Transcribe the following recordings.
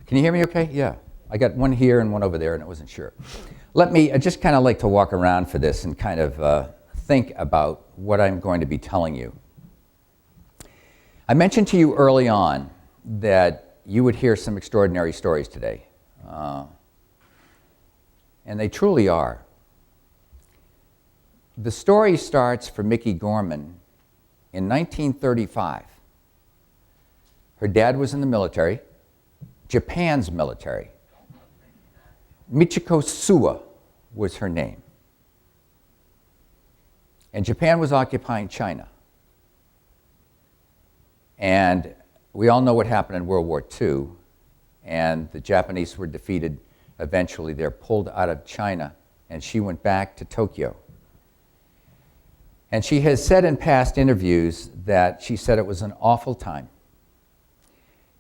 Can you hear me okay? Yeah. I got one here and one over there, and I wasn't sure. I just kind of like to walk around for this and kind of think about what I'm going to be telling you. I mentioned to you early on that you would hear some extraordinary stories today. And they truly are. The story starts for Miki Gorman in 1935. Her dad was in the military, Japan's military. Michiko Suwa was her name. And Japan was occupying China. And we all know what happened in World War II, and the Japanese were defeated. Eventually, they're pulled out of China, and she went back to Tokyo. And she has said in past interviews that she said it was an awful time.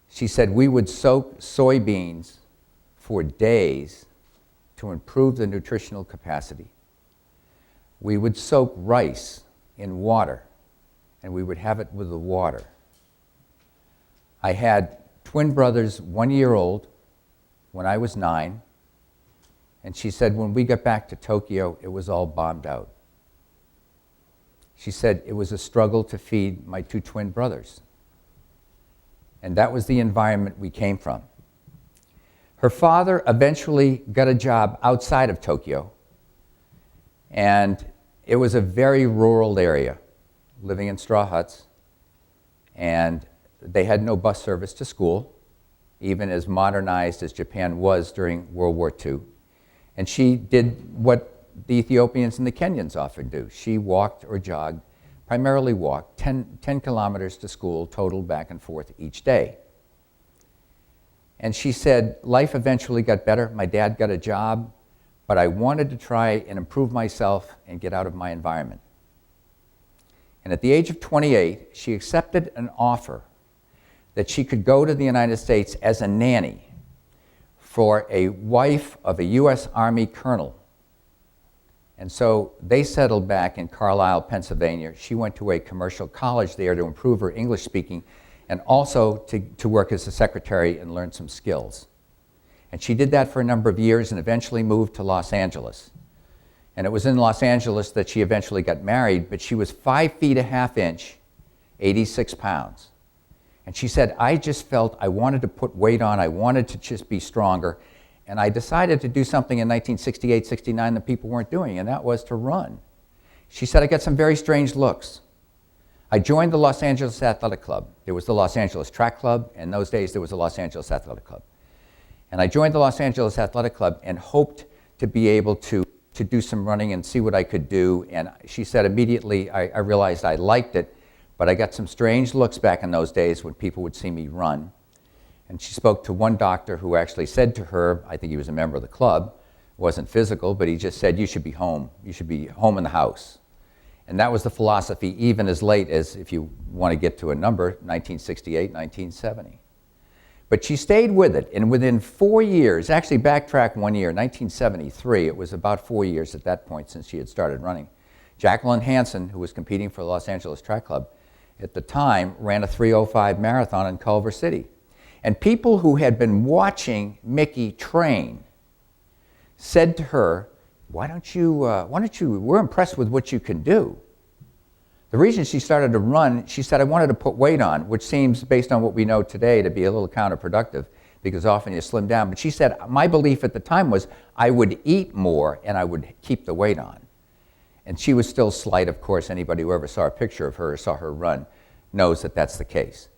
She said, we would soak soybeans for days to improve the nutritional capacity. We would soak rice in water, and we would have it with the water. I had twin brothers, 1 year old, when I was 9, and she said when we got back to Tokyo, it was all bombed out. She said it was a struggle to feed my 2 twin brothers. And that was the environment we came from. Her father eventually got a job outside of Tokyo, and it was a very rural area, living in straw huts, and they had no bus service to school, even as modernized as Japan was during World War II. And she did what the Ethiopians and the Kenyans often do. She walked or jogged, primarily walked, 10 kilometers to school, total back and forth each day. And she said, life eventually got better. My dad got a job, but I wanted to try and improve myself and get out of my environment. And at the age of 28, she accepted an offer that she could go to the United States as a nanny for a wife of a U.S. Army colonel. And so they settled back in Carlisle, Pennsylvania. She went to a commercial college there to improve her English speaking and also to work as a secretary and learn some skills. And she did that for a number of years and eventually moved to Los Angeles. And it was in Los Angeles that she eventually got married, but she was 5 feet a half inch, 86 pounds. And she said, I just felt I wanted to put weight on, I wanted to just be stronger. And I decided to do something in 1968, 69 that people weren't doing, and that was to run. She said, I got some very strange looks. I joined the Los Angeles Athletic Club. There was the Los Angeles Track Club. In those days, there was the Los Angeles Athletic Club. And I joined the Los Angeles Athletic Club and hoped to be able to do some running and see what I could do. And she said immediately, I realized I liked it, but I got some strange looks back in those days when people would see me run. And she spoke to one doctor who actually said to her, I think he was a member of the club, wasn't physical, but he just said, you should be home. You should be home in the house. And that was the philosophy even as late as, if you want to get to a number, 1968, 1970. But she stayed with it, and within 4 years, actually backtrack 1 year, 1973, it was about 4 years at that point since she had started running. Jacqueline Hansen, who was competing for the Los Angeles Track Club, at the time ran a 3:05 marathon in Culver City. And people who had been watching Miki train said to her, why don't you, we're impressed with what you can do. The reason she started to run, she said, I wanted to put weight on, which seems, based on what we know today, to be a little counterproductive because often you slim down. But she said, my belief at the time was I would eat more and I would keep the weight on. And she was still slight, of course. Anybody who ever saw a picture of her or saw her run knows that that's the case.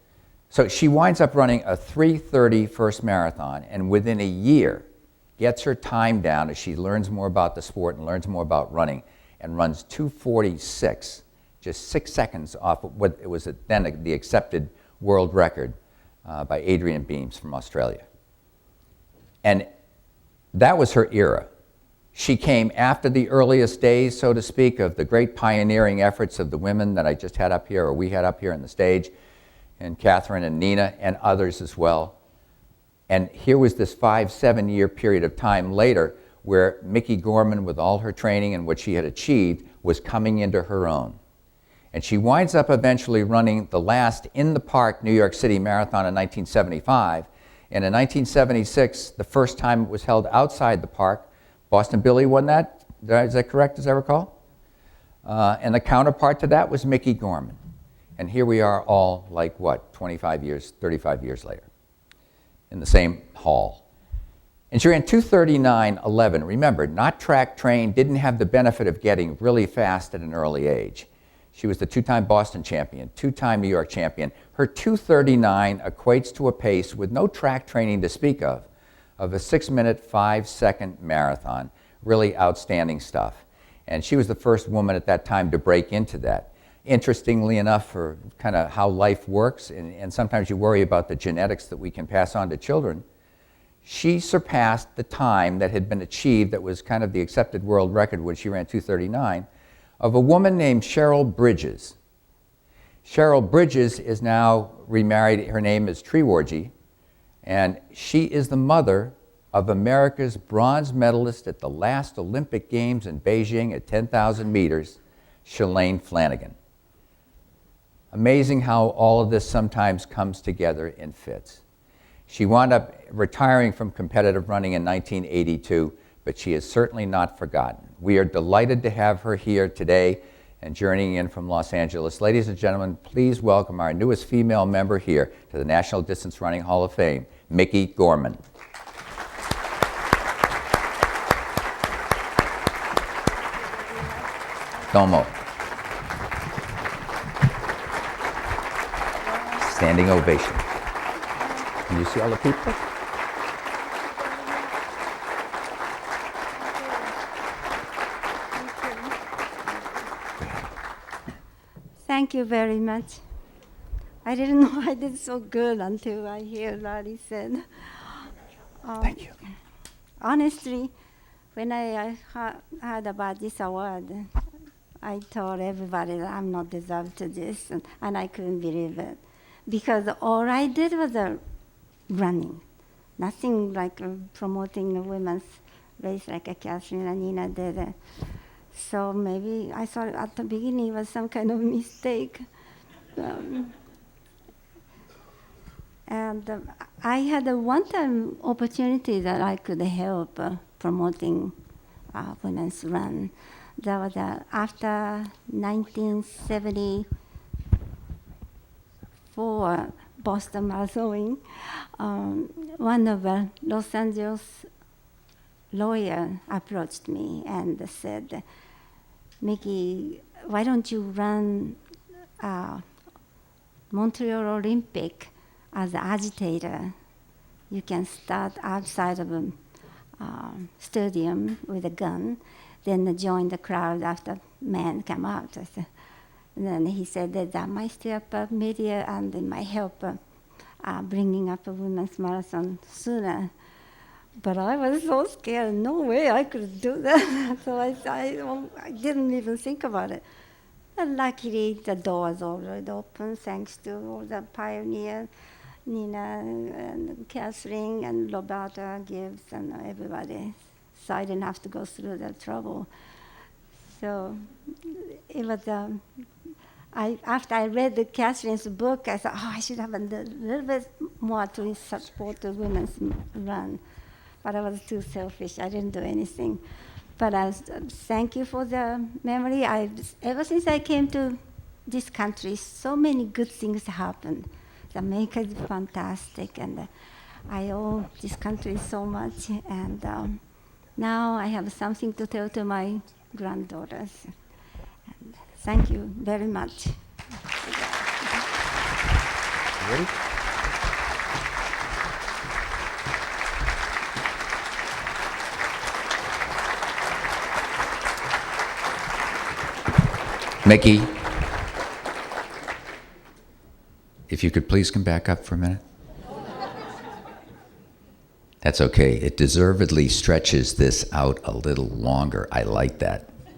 So she winds up running a 3:30 first marathon, and within a year gets her time down as she learns more about the sport and learns more about running, and runs 2:46, just 6 seconds off of what it was then the accepted world record by Adrian Beams from Australia. And that was her era. She came after the earliest days, so to speak, of the great pioneering efforts of the women that I just had up here, or we had up here on the stage, and Catherine and Nina and others as well. And here was this 5-7 year period of time later where Miki Gorman, with all her training and what she had achieved, was coming into her own. And she winds up eventually running the last in the park New York City Marathon in 1975, And in 1976, the first time it was held outside the park, Boston Billy won that. Is that correct, as I recall? And the counterpart to that was Miki Gorman. And here we are all, like what, 25 years, 35 years later, in the same hall. And she ran 2:39.11. Remember, not track trained, didn't have the benefit of getting really fast at an early age. She was the two-time Boston champion, two-time New York champion. Her 2:39 equates to a pace with no track training to speak of a 6-minute, 5-second marathon. Really outstanding stuff. And she was the first woman at that time to break into that. Interestingly enough, for kind of how life works, and sometimes you worry about the genetics that we can pass on to children, she surpassed the time that had been achieved that was kind of the accepted world record when she ran 2:39 of a woman named Cheryl Bridges. Cheryl Bridges is now remarried. Her name is Trewarji, and she is the mother of America's bronze medalist at the last Olympic Games in Beijing at 10,000 meters, Shalane Flanagan. Amazing how all of this sometimes comes together in fits. She wound up retiring from competitive running in 1982, but she is certainly not forgotten. We are delighted to have her here today and journeying in from Los Angeles. Ladies and gentlemen, please welcome our newest female member here to the National Distance Running Hall of Fame, Miki Gorman. Domo. Standing ovation. Can you see all the people? Thank you very much. I didn't know I did so good until I hear Larry said. Thank you. Honestly, when I heard about this award, I told everybody that I'm not deserved to this, and I couldn't believe it. Because all I did was running. Nothing like promoting a women's race like Catherine and Nina did. So maybe I thought at the beginning it was some kind of mistake. I had a one-time opportunity that I could help promoting women's run. That was after 1974 Boston Marathon. One of the Los Angeles lawyer approached me and said, Miki, why don't you run Montreal Olympic as an agitator? You can start outside of a stadium with a gun, then join the crowd after men come out. And then he said that might stir up media and it might help bringing up a women's marathon sooner. But I was so scared, no way I could do that. So I didn't even think about it. And luckily, the door was already open thanks to all the pioneers, Nina and Catherine and Roberta Gibbs and everybody. So I didn't have to go through that trouble. So it was, after I read Catherine's book, I thought, I should have a little bit more to support the women's run. But I was too selfish. I didn't do anything. But thank you for the memory. Ever since I came to this country, so many good things happened. America is fantastic, and I owe this country so much. And now I have something to tell to my granddaughters. And thank you very much. Ready? Miki, if you could please come back up for a minute. That's okay. It deservedly stretches this out a little longer. I like that. I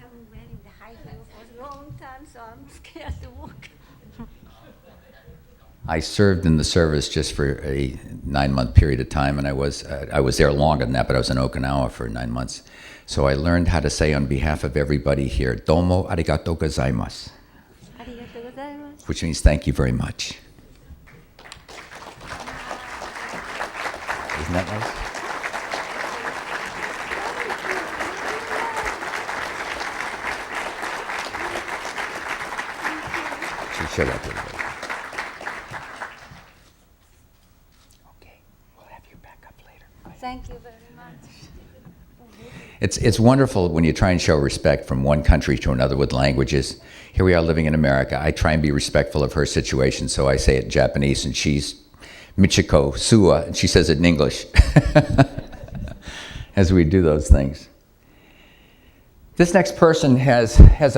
haven't wearing the high heel for a long time, so I'm scared to walk. I served in the service just for a 9-month period of time, and I was there longer than that, but I was in Okinawa for 9 months. So I learned how to say on behalf of everybody here, domo arigatou gozaimasu, which means thank you very much. Isn't that nice? Show that to everybody. Okay, we'll have you back up later. Thank you very much. It's wonderful when you try and show respect from one country to another with languages. Here we are living in America. I try and be respectful of her situation, so I say it in Japanese, and she's Michiko Sua, and she says it in English as we do those things. This next person has